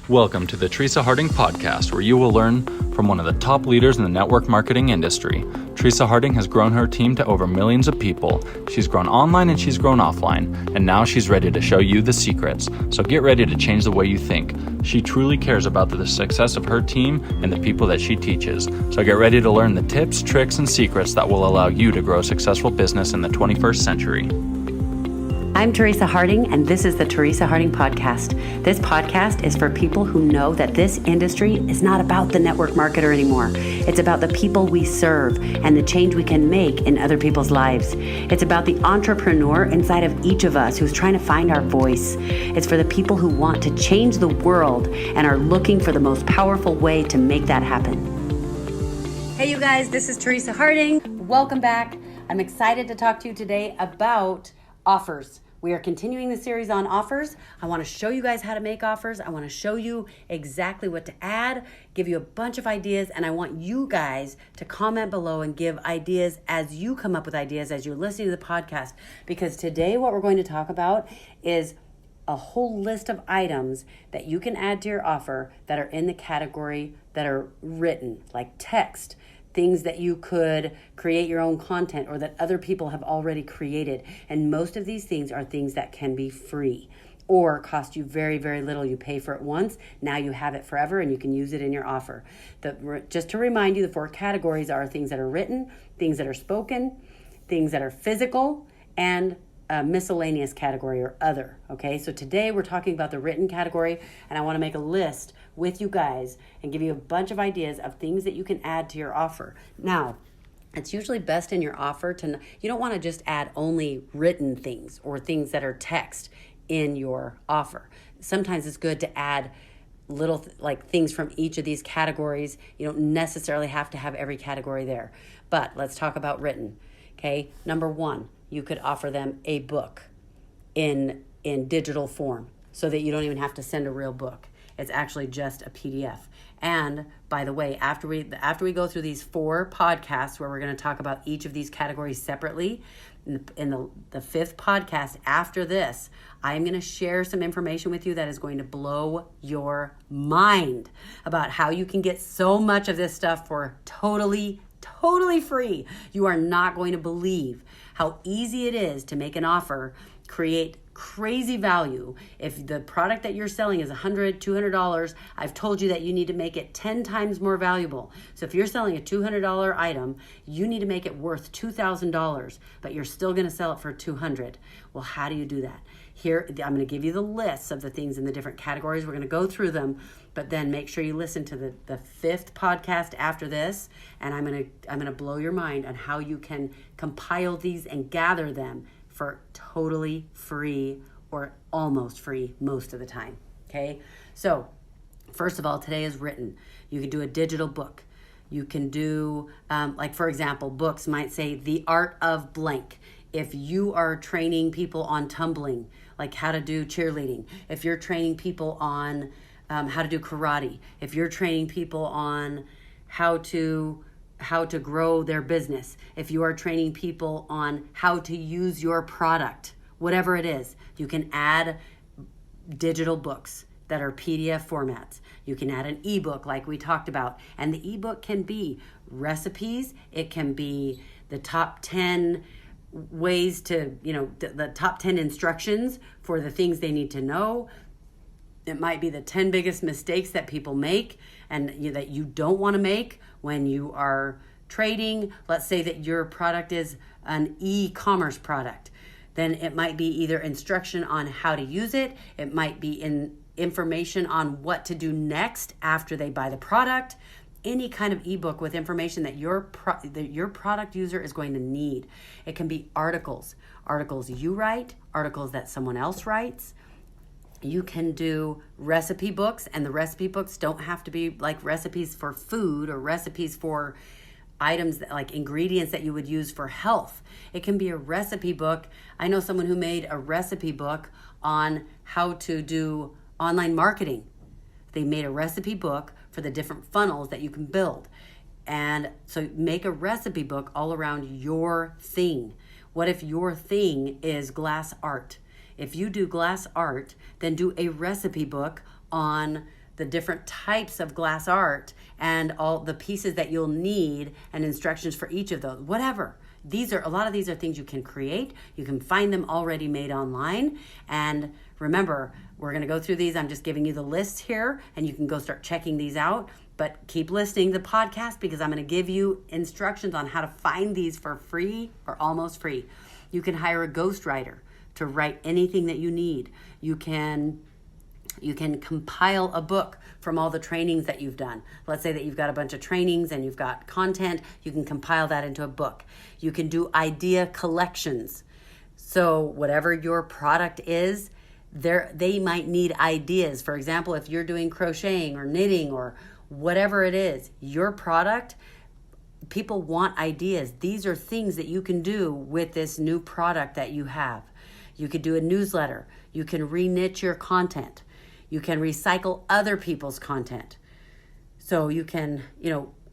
Welcome to the Teresa Harding podcast, where you will learn from one of the top leaders in the network marketing industry. Teresa Harding has grown her team to over millions of people. She's grown online and she's grown offline, and now she's ready to show you the secrets. So get ready to change the way you think. She truly cares about the success of her team and the people that she teaches. So get ready to learn the tips, tricks, and secrets that will allow you to grow a successful business in the 21st century. I'm Teresa Harding, and this is the Teresa Harding Podcast. This podcast is for people who know that this industry is not about the network marketer anymore. It's about the people we serve and the change we can make in other people's lives. It's about the entrepreneur inside of each of us who's trying to find our voice. It's for the people who want to change the world and are looking for the most powerful way to make that happen. Hey, you guys, this is Teresa Harding. Welcome back. I'm excited to talk to you today about offers. We are continuing the series on offers. I want to show you guys how to make offers. I want to show you exactly what to add, give you a bunch of ideas, and I want you guys to comment below and give ideas as you come up with ideas as you're listening to the podcast. Because today what we're going to talk about is a whole list of items that you can add to your offer that are in the category that are written, like text, things that you could create your own content or that other people have already created. And most of these things are things that can be free or cost you very, very little. You pay for it once, now you have it forever and you can use it in your offer. Just to remind you, the 4 categories are things that are written, things that are spoken, things that are physical, and a miscellaneous category or other. Okay, so today we're talking about the written category, and I want to make a list with you guys and give you a bunch of ideas of things that you can add to your offer. Now, it's usually best in your offer you don't want to just add only written things or things that are text in your offer. Sometimes it's good to add little like things from each of these categories. You don't necessarily have to have every category there, but let's talk about written. Okay, number 1, you could offer them a book in digital form so that you don't even have to send a real book. It's actually just a PDF. And by the way, after we go through these 4 podcasts where we're going to talk about each of these categories separately, in the 5th podcast after this, I'm going to share some information with you that is going to blow your mind about how you can get so much of this stuff for totally free. You are not going to believe how easy it is to make an offer, create crazy value. If the product that you're selling is $100, $200, I've told you that you need to make it 10 times more valuable. So if you're selling a $200 item, you need to make it worth $2,000, but you're still going to sell it for $200. Well, how do you do that? Here, I'm going to give you the lists of the things in the different categories. We're going to go through them, but then make sure you listen to the 5th podcast after this, and I'm going to blow your mind on how you can compile these and gather them for totally free or almost free most of the time. Okay, so first of all, today is written. You can do a digital book. You can do, like for example, books might say The Art of Blank. If you are training people on tumbling, like how to do cheerleading, if you're training people on how to do karate, if you're training people on how to grow their business, if you are training people on how to use your product, whatever it is, you can add digital books that are PDF formats. You can add an ebook like we talked about, and the ebook can be recipes. It can be the top 10 ways to, the top 10 instructions for the things they need to know. It might be the 10 biggest mistakes that people make and that you don't want to make when you are trading. Let's say that your product is an e-commerce product. Then it might be either instruction on how to use it. It might be information on what to do next after they buy the product. Any kind of ebook with information that your product user is going to need. It can be articles you write, articles that someone else writes. You can do recipe books, and the recipe books don't have to be like recipes for food or recipes for items like ingredients that you would use for health. It can be a recipe book. I know someone who made a recipe book on how to do online marketing. They made a recipe book for the different funnels that you can build. And so make a recipe book all around your thing. What if your thing is glass art? If you do glass art, then do a recipe book on the different types of glass art and all the pieces that you'll need and instructions for each of those, whatever. A lot of these are things you can create. You can find them already made online. And remember, we're going to go through these. I'm just giving you the list here, and you can go start checking these out. But keep listening to the podcast, because I'm going to give you instructions on how to find these for free or almost free. You can hire a ghostwriter to write anything that you need. You can compile a book from all the trainings that you've done. Let's say that you've got a bunch of trainings and you've got content. You can compile that into a book. You can do idea collections. So whatever your product is, they might need ideas. For example, if you're doing crocheting or knitting or whatever it is, your product, people want ideas. These are things that you can do with this new product that you have. You could do a newsletter. You can re-niche your content. You can recycle other people's content. So you can,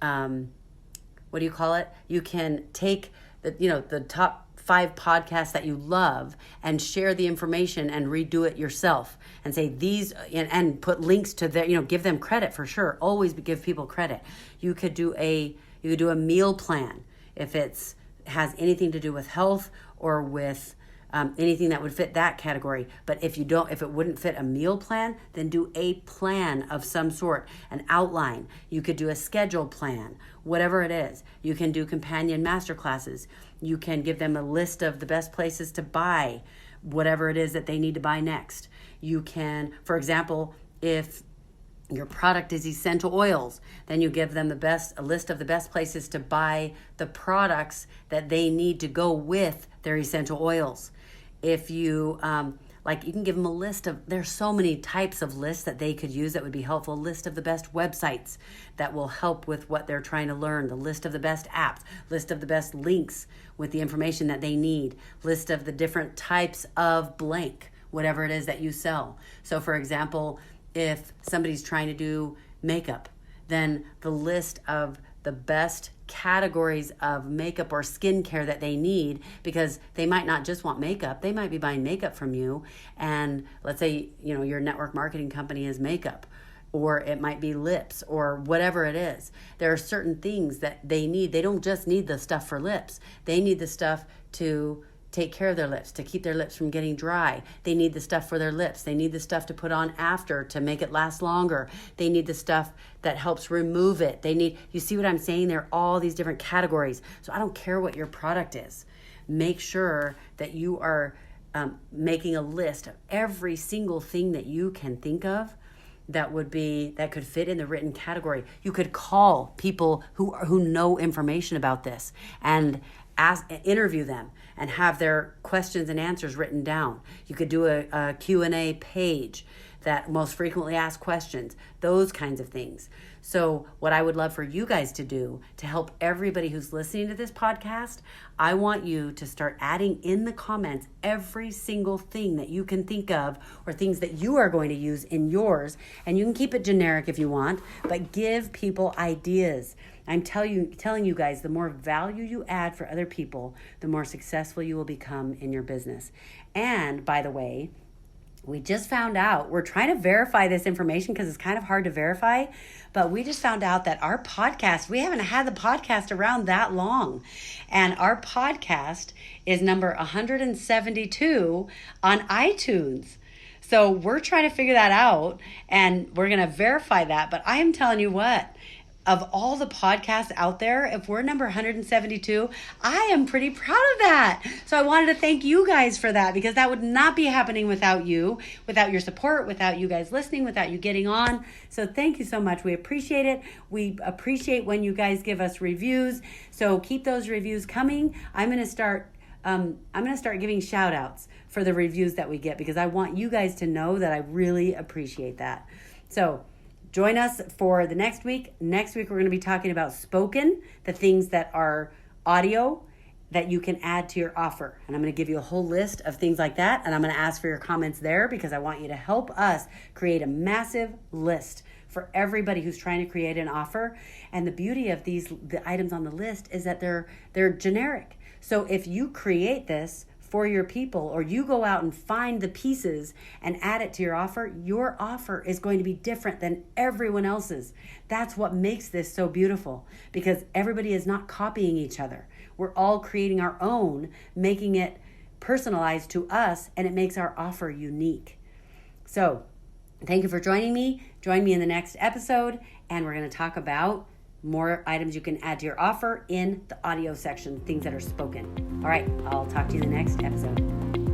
what do you call it? You can take the top 5 podcasts that you love and share the information and redo it yourself and say these, and put links to their, give them credit for sure. Always give people credit. You could do a meal plan if it's has anything to do with health or with anything that would fit that category. But if it wouldn't fit a meal plan, then do a plan of some sort, an outline. You could do a schedule plan, whatever it is. You can do companion masterclasses. You can give them a list of the best places to buy whatever it is that they need to buy next. You can, for example, if your product is essential oils, then you give them a list of the best places to buy the products that they need to go with their essential oils. If you, you can give them a list of, there's so many types of lists that they could use that would be helpful. A list of the best websites that will help with what they're trying to learn. The list of the best apps, list of the best links with the information that they need, list of the different types of blank, whatever it is that you sell. So for example, if somebody's trying to do makeup, then the list of the best categories of makeup or skincare that they need, because they might not just want makeup, they might be buying makeup from you. And let's say, your network marketing company is makeup, or it might be lips, or whatever it is. There are certain things that they need. They don't just need the stuff for lips. They need the stuff to take care of their lips, to keep their lips from getting dry. They need the stuff for their lips. They need the stuff to put on after to make it last longer. They need the stuff that helps remove it. You see what I'm saying? There are all these different categories. So I don't care what your product is. Make sure that you are making a list of every single thing that you can think of that could fit in the written category. You could call people who know information about this and interview them and have their questions and answers written down. You could do a Q&A page that most frequently asked questions, those kinds of things. So what I would love for you guys to do to help everybody who's listening to this podcast, I want you to start adding in the comments every single thing that you can think of, or things that you are going to use in yours. And you can keep it generic if you want, but give people ideas. I'm telling you guys, the more value you add for other people, the more successful you will become in your business. And by the way, we just found out, we're trying to verify this information because it's kind of hard to verify, but we just found out that our podcast, we haven't had the podcast around that long. And our podcast is number 172 on iTunes. So we're trying to figure that out, and we're going to verify that. But I am telling you what, of all the podcasts out there, if we're number 172, I am pretty proud of that. So I wanted to thank you guys for that, because that would not be happening without you, without your support, without you guys listening, without you getting on. So thank you so much. We appreciate it. We appreciate when you guys give us reviews. So keep those reviews coming. I'm going to start giving shout outs for the reviews that we get, because I want you guys to know that I really appreciate that. So join us for the next week. Next week, we're going to be talking about spoken, the things that are audio that you can add to your offer. And I'm going to give you a whole list of things like that. And I'm going to ask for your comments there, because I want you to help us create a massive list for everybody who's trying to create an offer. And the beauty of the items on the list is that they're generic. So if you create this for your people, or you go out and find the pieces and add it to your offer is going to be different than everyone else's. That's what makes this so beautiful, because everybody is not copying each other. We're all creating our own, making it personalized to us, and it makes our offer unique. So thank you for joining me. Join me in the next episode, and we're going to talk about more items you can add to your offer in the audio section, things that are spoken. All right, I'll talk to you in the next episode.